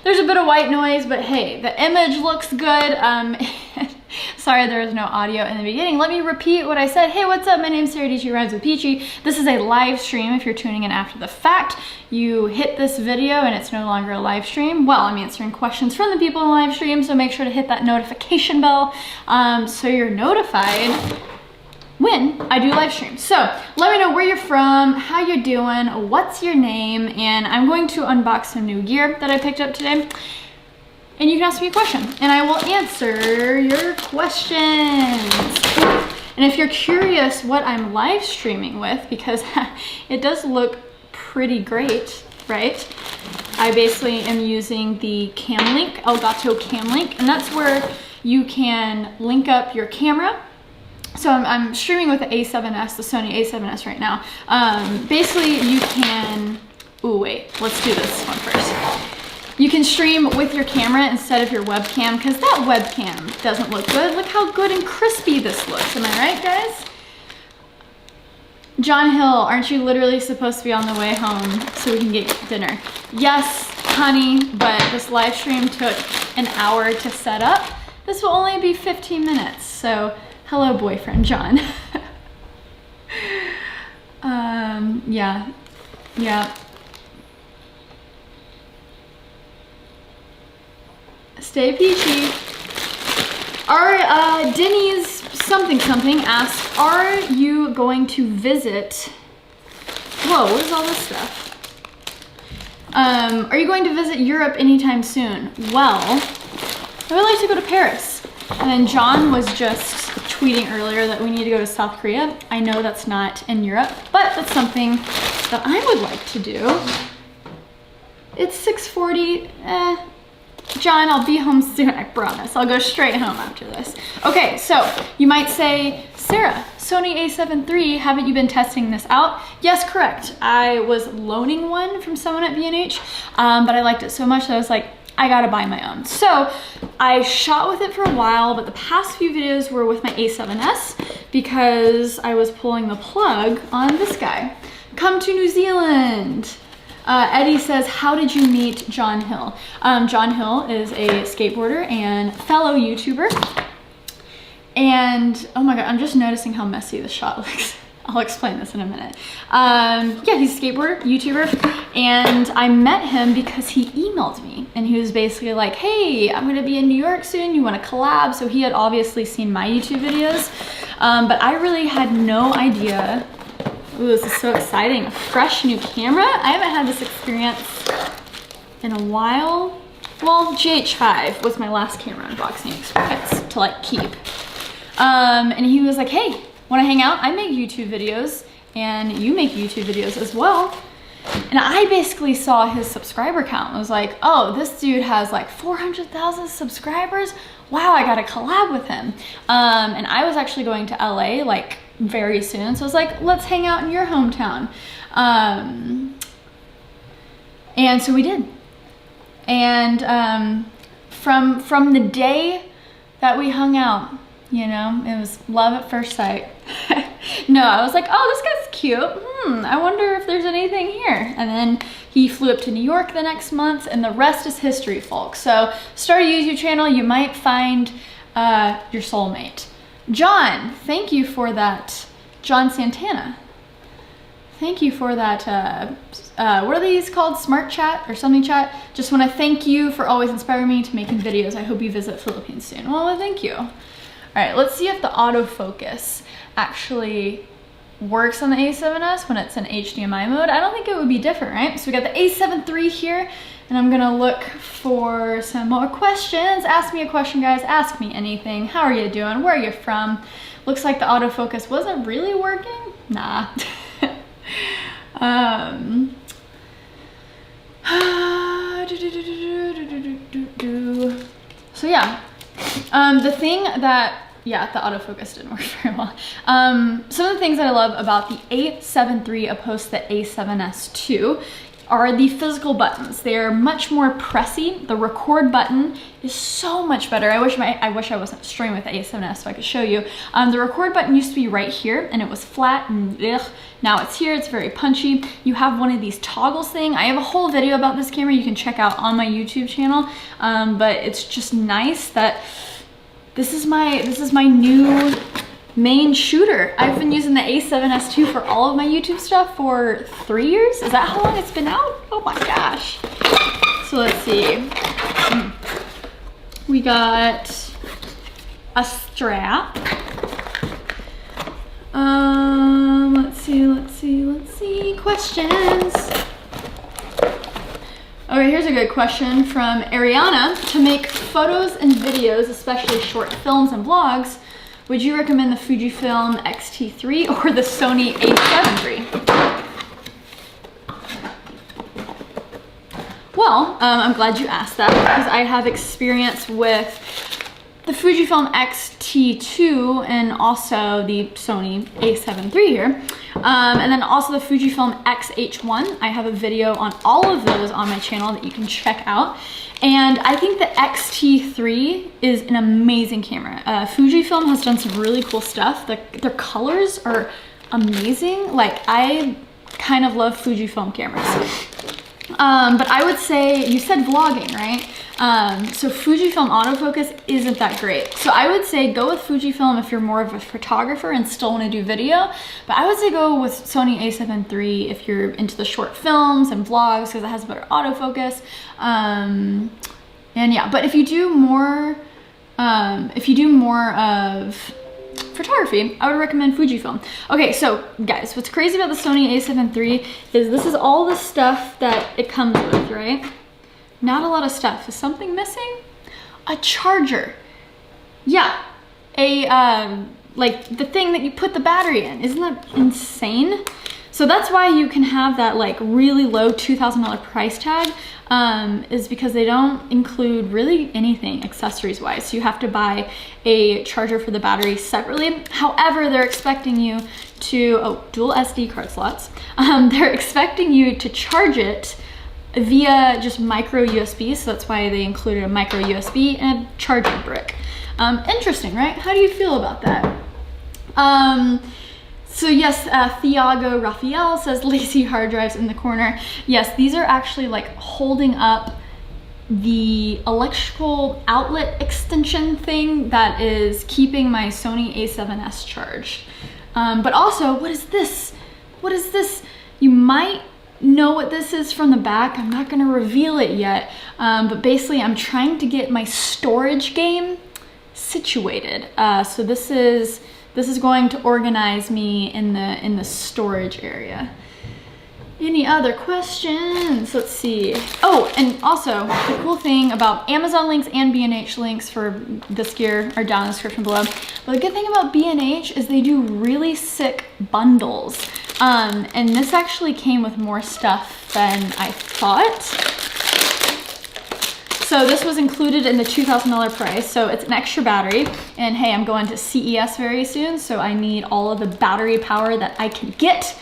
there's a bit of white noise, but hey, the image looks good. Sorry there was no audio in the beginning. Let me repeat what I said. Hey, what's up? My name's Sara Dietschy Rhymes with Peachy. This is a live stream. If you're tuning in after the fact, you hit this video and it's no longer a live stream. Well, I'm answering questions from the people in the live stream, so make sure to hit that notification bell so you're notified when I do live stream. So let me know where you're from, how you're doing, what's your name, and I'm going to unbox some new gear that I picked up today. And you can ask me a question and I will answer your questions. And if you're curious what I'm live streaming with, because it does look pretty great, right? I basically am using the Cam Link, Elgato Cam Link, and that's where you can link up your camera. So I'm streaming with the A7S, the Sony A7 III right now. Basically you can, ooh wait, let's do this one first. You can stream with your camera instead of your webcam, because that webcam doesn't look good. Look how good and crispy this looks, am I right, guys? John Hill, aren't you literally supposed to be on the way home so we can get dinner? Yes, honey, but this live stream took an hour to set up. This will only be 15 minutes, so hello, boyfriend, John. Yeah. Stay peachy. Our Denny's something asked, are you going to visit? Whoa, what is all this stuff? Are you going to visit Europe anytime soon? Well, I would like to go to Paris. And then John was just tweeting earlier that we need to go to South Korea. I know that's not in Europe, but that's something that I would like to do. It's 6:40. John, I'll be home soon, I promise. I'll go straight home after this. Okay, so you might say, Sara, Sony A7 III, haven't you been testing this out? Yes, correct. I was loaning one from someone at B&H, but I liked it so much that I was like, I gotta buy my own. So I shot with it for a while, but the past few videos were with my A7S because I was pulling the plug on this guy. Come to New Zealand. Eddie says, how did you meet John Hill? John Hill is a skateboarder and fellow YouTuber. And, oh my God, I'm just noticing how messy the shot looks. I'll explain this in a minute. Yeah, he's a skateboarder, YouTuber, and I met him because he emailed me and he was basically like, hey, I'm gonna be in New York soon, you wanna collab? So he had obviously seen my YouTube videos, but I really had no idea. Ooh, this is so exciting. Fresh new camera. I haven't had this experience in a while. Well, GH5 was my last camera unboxing experience to like keep. And he was like, hey, wanna hang out? I make YouTube videos and you make YouTube videos as well. And I basically saw his subscriber count. I was like, oh, this dude has like 400,000 subscribers. Wow, I gotta collab with him. And I was actually going to LA like very soon. So I was like, let's hang out in your hometown. And so we did. And from the day that we hung out, you know, it was love at first sight. No, I was like, oh, this guy's cute. I wonder if there's anything here. And then he flew up to New York the next month and the rest is history, folks. So start a YouTube channel, you might find your soulmate. John, thank you for that. John Santana. Thank you for that, what are these called? Smart chat or something chat? Just want to thank you for always inspiring me to making videos. I hope you visit Philippines soon. Well, thank you. All right, let's see if the autofocus actually works on the A7S when it's in HDMI mode. I don't think it would be different, right? So we got the A7 III here, and I'm gonna look for some more questions. Ask me a question, guys. Ask me anything. How are you doing? Where are you from? Looks like the autofocus wasn't really working. Nah. So yeah, the thing that, yeah, the autofocus didn't work very well. Some of the things that I love about the A7 III opposed to the A7S II are the physical buttons. They are much more pressy. The record button is so much better. I wish I wasn't streaming with the A7S so I could show you. The record button used to be right here and it was flat and ugh. Now it's here, it's very punchy. You have one of these toggles thing. I have a whole video about this camera you can check out on my YouTube channel. But it's just nice that this is my new main shooter. I've been using the A7S II for all of my YouTube stuff for 3 years. Is that how long it's been out? Oh my gosh. So let's see. We got a strap. Let's see. Questions. Okay, here's a good question from Ariana. To make photos and videos, especially short films and vlogs, would you recommend the Fujifilm X-T3 or the Sony A7 III? Well, I'm glad you asked that because I have experience with the Fujifilm X-T2 and also the Sony A7 III here. And then also the Fujifilm X-H1. I have a video on all of those on my channel that you can check out. And I think the X-T3 is an amazing camera. Fujifilm has done some really cool stuff. Their colors are amazing. Like, I kind of love Fujifilm cameras. But I would say, you said vlogging, right? So Fujifilm autofocus isn't that great. So I would say go with Fujifilm if you're more of a photographer and still want to do video. But I would say go with Sony A7 III if you're into the short films and vlogs because it has better autofocus. And yeah, but if you do more of photography, I would recommend Fujifilm. Okay, so guys, what's crazy about the Sony A7 III is this is all the stuff that it comes with, right? Not a lot of stuff. Is something missing? A charger. Yeah, like the thing that you put the battery in. Isn't that insane? So that's why you can have that like really low $2,000 price tag, is because they don't include really anything accessories wise. So you have to buy a charger for the battery separately. However, they're expecting you to, dual SD card slots. They're expecting you to charge it via just micro USB. So that's why they included a micro USB and a charging brick. Interesting, right? How do you feel about that? So yes, Thiago Raphael says lazy hard drives in the corner. Yes, these are actually like holding up the electrical outlet extension thing that is keeping my Sony A7S charged. But also, what is this? What is this? You might know what this is from the back. I'm not gonna reveal it yet, but basically I'm trying to get my storage game situated. So this is going to organize me in the storage area. Any other questions? Let's see. Oh, and also the cool thing about Amazon links and B&H links for this gear are down in the description below. But the good thing about B&H is they do really sick bundles. And this actually came with more stuff than I thought. So this was included in the $2,000 price. So it's an extra battery. And hey, I'm going to CES very soon, so I need all of the battery power that I can get.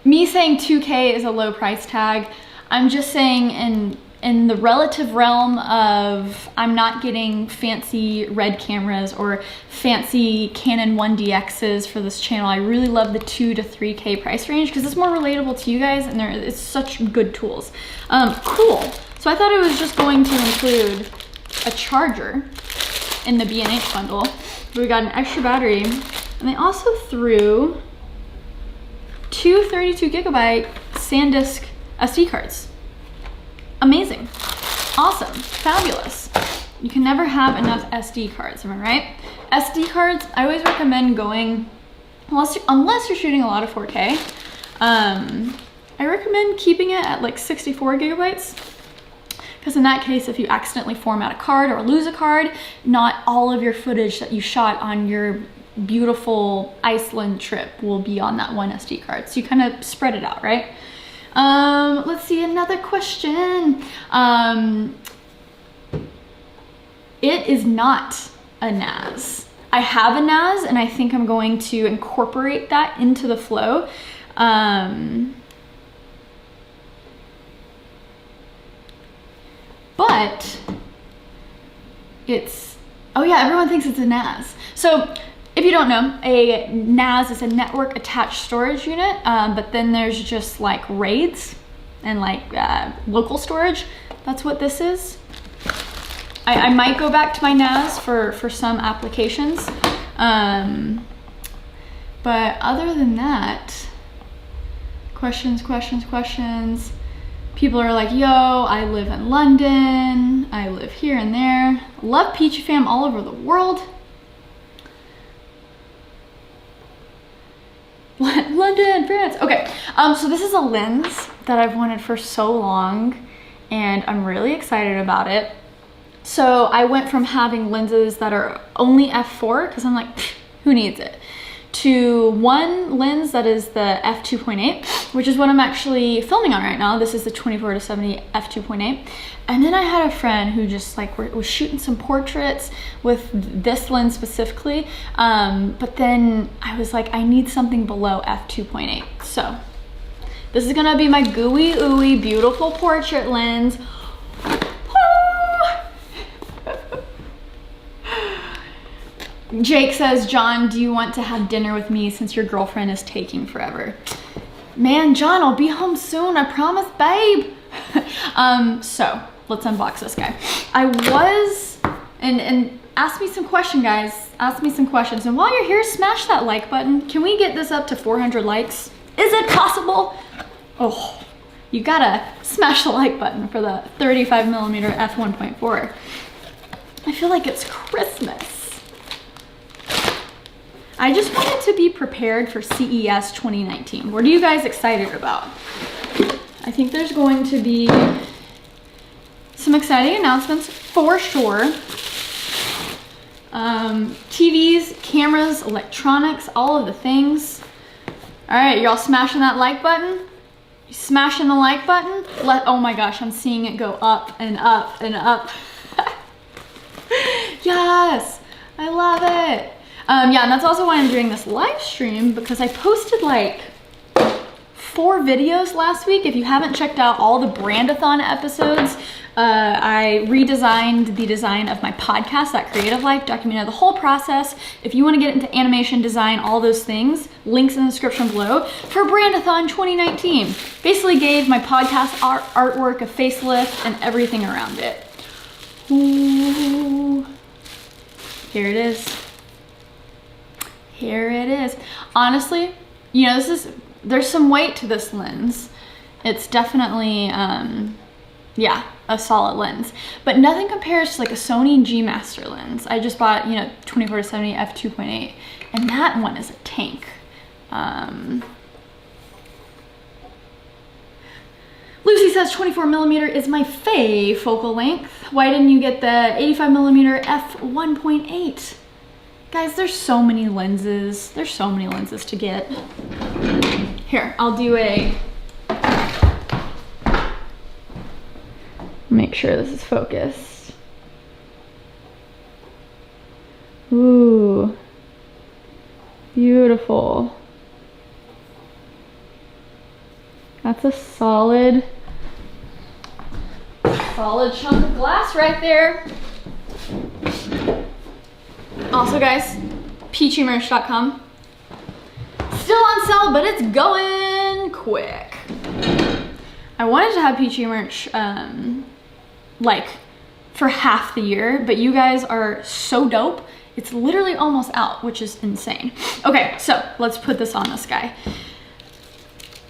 Me saying 2K is a low price tag. I'm just saying in the relative realm of I'm not getting fancy red cameras or fancy Canon 1DXs for this channel. I really love the 2 to 3K price range because it's more relatable to you guys and it's such good tools. Cool. So I thought it was just going to include a charger in the B&H bundle. But we got an extra battery and they also threw 2 32 gigabyte SanDisk SD cards. Amazing, awesome, fabulous. You can never have enough SD cards, am I right? SD cards, I always recommend going, unless you're shooting a lot of 4K, I recommend keeping it at like 64 gigabytes. Because in that case, if you accidentally format a card or lose a card, not all of your footage that you shot on your beautiful Iceland trip will be on that one SD card. So you kind of spread it out, right? Let's see, another question. It is not a NAS. I have a NAS, and I think I'm going to incorporate that into the flow. But it's, oh yeah, everyone thinks it's a NAS. So if you don't know, a NAS is a network attached storage unit, but then there's just like RAIDs and like local storage. That's what this is. I might go back to my NAS for some applications. But other than that, questions. People are like, yo, I live in London. I live here and there. Love Peachy Fam all over the world. London, France. Okay, so this is a lens that I've wanted for so long, and I'm really excited about it. So I went from having lenses that are only f4, because I'm like, who needs it, to one lens that is the f2.8, which is what I'm actually filming on right now. This is the 24-70 f2.8. And then I had a friend who just like was shooting some portraits with this lens specifically. But then I was like, I need something below f2.8. So this is gonna be my gooey ooey beautiful portrait lens. Jake says, John, do you want to have dinner with me since your girlfriend is taking forever? Man, John, I'll be home soon, I promise, babe. So let's unbox this guy. And ask me some questions, guys. Ask me some questions. And while you're here, smash that like button. Can we get this up to 400 likes? Is it possible? Oh, you gotta smash the like button for the 35mm f1.4. I feel like it's Christmas. I just wanted to be prepared for CES 2019. What are you guys excited about? I think there's going to be some exciting announcements for sure. TVs, cameras, electronics, all of the things. All right, y'all smashing that like button? You smashing the like button? Oh my gosh, I'm seeing it go up and up and up. Yes, I love it. Yeah, and that's also why I'm doing this live stream, because I posted like 4 videos last week. If you haven't checked out all the Brandathon episodes, I redesigned the design of my podcast, That Creative Life, documented the whole process. If you want to get into animation, design, all those things, links in the description below for Brandathon 2019. Basically gave my podcast artwork a facelift and everything around it. Ooh. Here it is. Here it is. Honestly, you know, there's some weight to this lens. It's definitely, yeah, a solid lens, but nothing compares to like a Sony G Master lens. I just bought, you know, 24-70 f2.8, and that one is a tank. Lucy says 24mm is my fave focal length. Why didn't you get the 85mm f1.8? Guys, there's so many lenses. There's so many lenses to get. Here, I'll do make sure this is focused. Ooh, beautiful. That's a solid chunk of glass right there. Also guys, peachymerch.com. Still on sale, but it's going quick. I wanted to have Peachy merch like for half the year, but you guys are so dope. It's literally almost out, which is insane. Okay, so let's put this on this guy.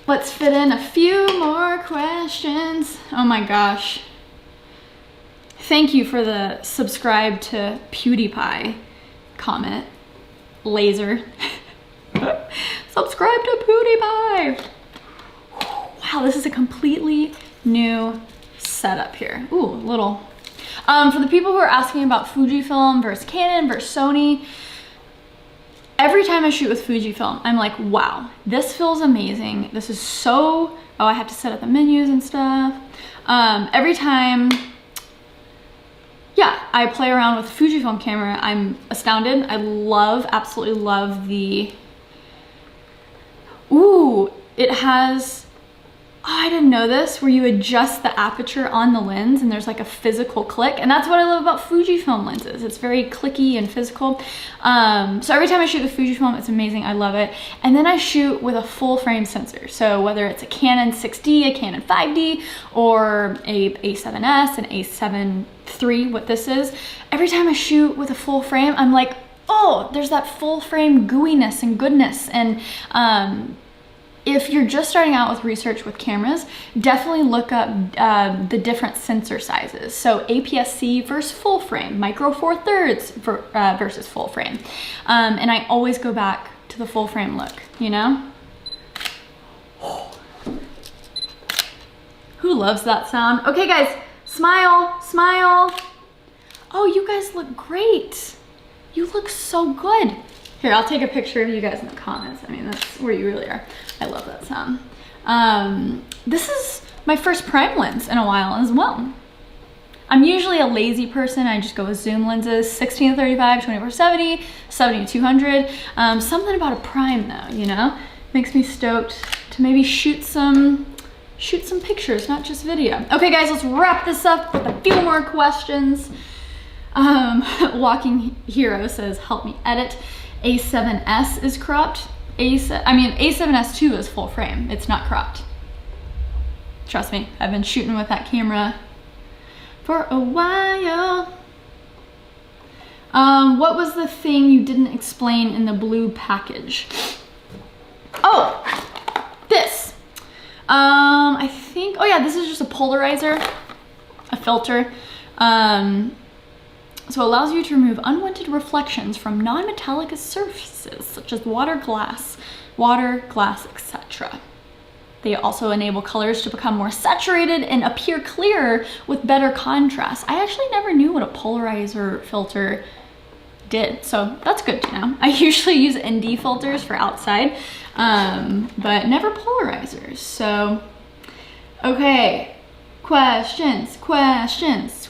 Let's fit in a few more questions. Oh my gosh. Thank you for the subscribe to PewDiePie comment. Laser. Subscribe to PewDiePie. Wow, this is a completely new setup here. Ooh, little. For the people who are asking about Fujifilm versus Canon versus Sony, every time I shoot with Fujifilm, I'm like, wow, this feels amazing. This is so, oh, I have to set up the menus and stuff. Every time yeah, I play around with the Fujifilm camera. I'm astounded. I absolutely love the, ooh, it has, oh, I didn't know this, where you adjust the aperture on the lens and there's like a physical click. And that's what I love about Fujifilm lenses. It's very clicky and physical. So every time I shoot with Fujifilm, it's amazing. I love it. And then I shoot with a full frame sensor. So whether it's a Canon 6D, a Canon 5D, or a A7S, an A7 III, what this is, every time I shoot with a full frame, I'm like, oh, there's that full frame gooiness and goodness. And if you're just starting out with research with cameras, definitely look up the different sensor sizes. So APS-C versus full frame, micro four thirds versus full frame. And I always go back to the full frame look, you know? Who loves that sound? Okay guys, smile, smile. Oh, you guys look great. You look so good. Here, I'll take a picture of you guys in the comments. I mean, that's where you really are. I love that sound. This is my first prime lens in a while as well. I'm usually a lazy person. I just go with zoom lenses, 16-35, 24-70, 70-200. Something about a prime though, you know? Makes me stoked to maybe shoot some pictures, not just video. Okay guys, let's wrap this up with a few more questions. Walking Hero says, help me edit. A7S is cropped. A7S II is full frame. It's not cropped. Trust me, I've been shooting with that camera for a while. What was the thing you didn't explain in the blue package? Oh, this. I think, oh yeah, this is just a polarizer, a filter. So it allows you to remove unwanted reflections from non-metallic surfaces, such as water, glass, etc. They also enable colors to become more saturated and appear clearer with better contrast. I actually never knew what a polarizer filter did, so that's good to know. I usually use ND filters for outside, but never polarizers. So, okay. Questions.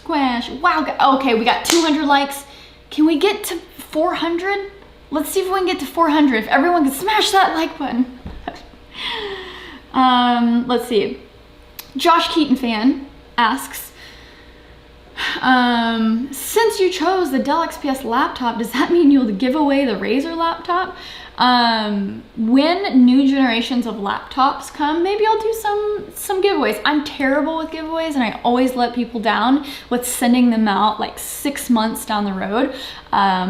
Wow, okay, we got 200 likes. Can we get to 400? Let's see if we can get to 400. If everyone can smash that like button. Let's see. Josh Keaton fan asks, since you chose the Dell XPS laptop, does that mean you'll give away the Razer laptop? When new generations of laptops come, maybe I'll do some giveaways. I'm terrible with giveaways and I always let people down with sending them out like 6 months down the road,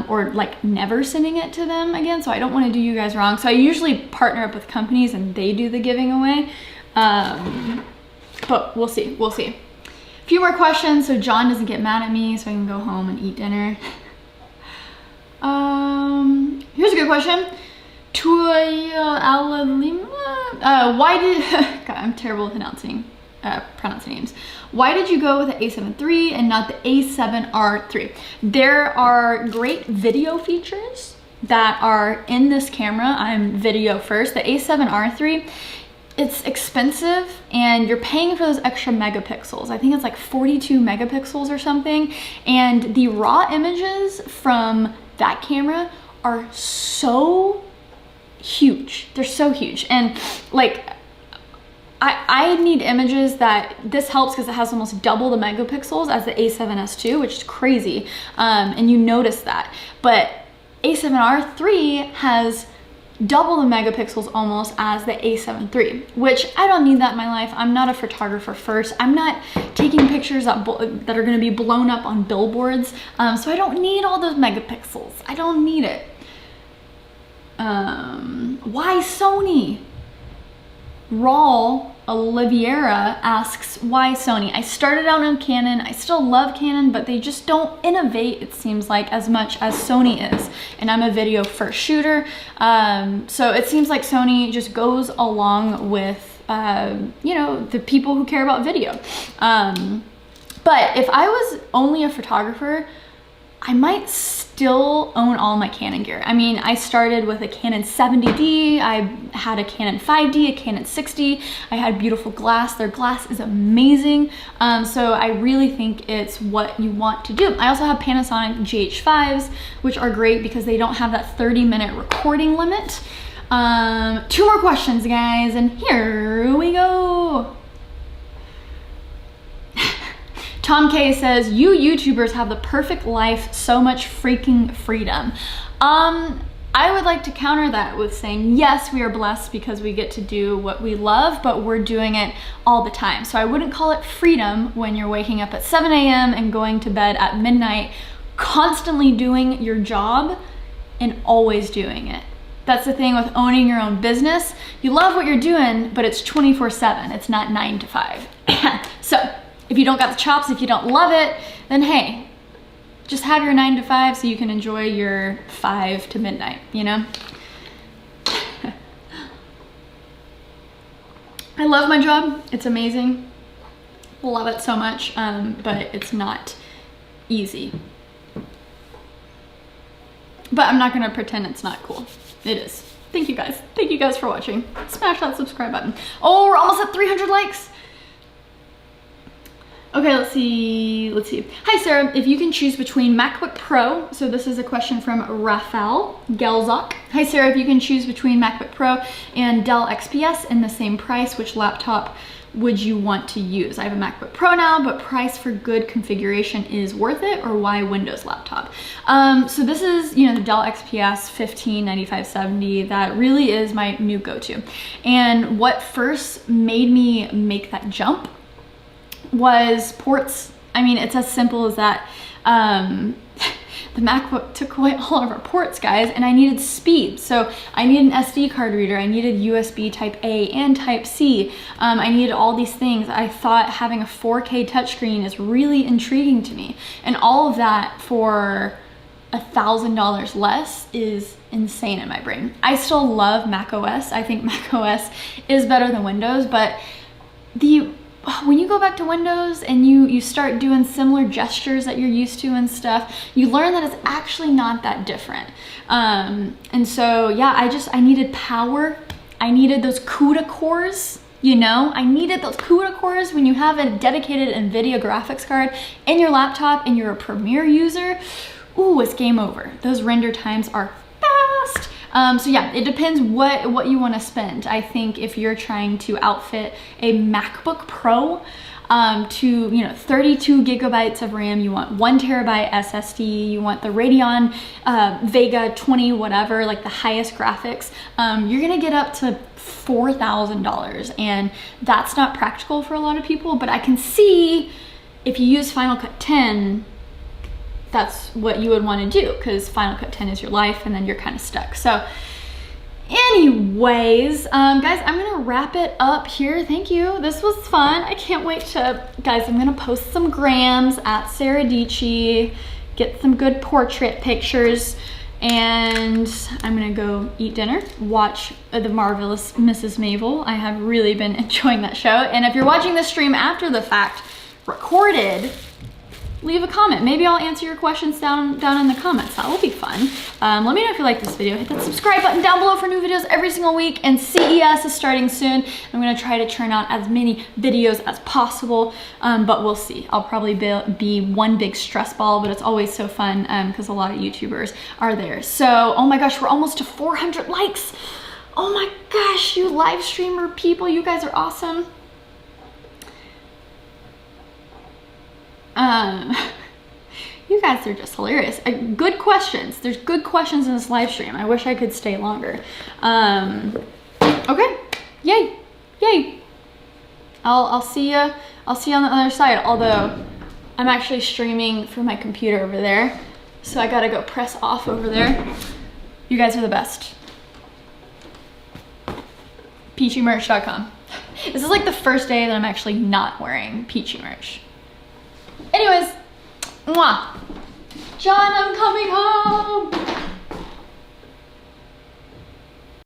or like never sending it to them again. So I don't want to do you guys wrong. So I usually partner up with companies and they do the giving away. But we'll see. A few more questions so John doesn't get mad at me so I can go home and eat dinner. Here's a good question. Why did, God, I'm terrible with pronouncing names. Why did you go with the A7 III and not the A7 III? There are great video features that are in this camera. I'm video first. The A7 III, it's expensive and you're paying for those extra megapixels. I think it's like 42 megapixels or something. And the raw images from that camera are so huge. They're so huge. And like, I need images that this helps because it has almost double the megapixels as the A7S II, which is crazy. And you notice that. But A7R III has double the megapixels almost as the A7 III, which I don't need that in my life. I'm not a photographer first. I'm not taking pictures that are going to be blown up on billboards. So I don't need all those megapixels. I don't need it. Why Sony? Raul Oliveira asks, why Sony? I started out on Canon. I still love Canon, but they just don't innovate, it seems like, as much as Sony is. And I'm a video first shooter. So it seems like Sony just goes along with, you know, the people who care about video. But if I was only a photographer, I might still own all my Canon gear. I mean, I started with a Canon 70D, I had a Canon 5D, a Canon 6D, I had beautiful glass. Their glass is amazing. So I really think it's what you want to do. I also have Panasonic GH5s, which are great because they don't have that 30-minute recording limit. 2 more questions, guys, and here we go. Tom K says, you YouTubers have the perfect life, so much freaking freedom. I would like to counter that with saying, yes, we are blessed because we get to do what we love, but we're doing it all the time. So I wouldn't call it freedom when you're waking up at 7 a.m. and going to bed at midnight, constantly doing your job and always doing it. That's the thing with owning your own business. You love what you're doing, but it's 24/7. It's not 9 to 5. So if you don't got the chops, if you don't love it, then hey, just have your 9 to 5 so you can enjoy your 5 to midnight, you know? I love my job. It's amazing. Love it so much, but it's not easy. But I'm not gonna pretend it's not cool. It is. Thank you guys. Thank you guys for watching. Smash that subscribe button. Oh, we're almost at 300 likes. Okay, let's see. Hi, Sarah. If you can choose between MacBook Pro, so this is a question from Rafael Gelzak. Hi, Sarah. If you can choose between MacBook Pro and Dell XPS in the same price, which laptop would you want to use? I have a MacBook Pro now, but price for good configuration is worth it, or why Windows laptop? So this is, you know, the Dell XPS 159570. That really is my new go-to. And what first made me make that jump was ports. I mean, it's as simple as that. The MacBook took away all of our ports, guys, and I needed speed. So I needed an SD card reader, I needed USB type A and type C. I needed all these things. I thought having a 4K touchscreen is really intriguing to me. And all of that for $1,000 less is insane in my brain. I still love Mac OS. I think Mac OS is better than Windows, but when you go back to Windows and you start doing similar gestures that you're used to and stuff, you learn that it's actually not that different. And so, yeah, I needed power. I needed those CUDA cores, you know? I needed those CUDA cores. When you have a dedicated NVIDIA graphics card in your laptop and you're a Premiere user, ooh, it's game over. Those render times are fast. So yeah, it depends what you want to spend. I think if you're trying to outfit a MacBook Pro to, you know, 32 gigabytes of RAM, you want 1 terabyte SSD, you want the Radeon Vega 20 whatever, like the highest graphics, you're gonna get up to $4,000, and that's not practical for a lot of people. But I can see if you use Final Cut 10, that's what you would want to do, because Final Cut 10 is your life, and then you're kind of stuck. So anyways, guys, I'm gonna wrap it up here. Thank you. This was fun. I can't wait to, guys, I'm gonna post some grams at saradietschy, get some good portrait pictures, and I'm gonna go eat dinner, watch The Marvelous Mrs. Maisel. I have really been enjoying that show. And if you're watching this stream after the fact, recorded, leave a comment. Maybe I'll answer your questions down in the comments. That will be fun. Let me know if you like this video. Hit that subscribe button down below for new videos every single week. And CES is starting soon. I'm gonna try to churn out as many videos as possible, but we'll see. I'll probably be one big stress ball, but it's always so fun because a lot of YouTubers are there. So, oh my gosh, we're almost to 400 likes. Oh my gosh, you live streamer people, you guys are awesome. You guys are just hilarious. Good questions. There's good questions in this live stream. I wish I could stay longer. Okay, yay, yay. I'll see you. I'll see you on the other side. Although I'm actually streaming from my computer over there, so I gotta go press off over there. You guys are the best. Peachymerch.com. This is like the first day that I'm actually not wearing Peachy merch. Anyways, mwah. John, I'm coming home.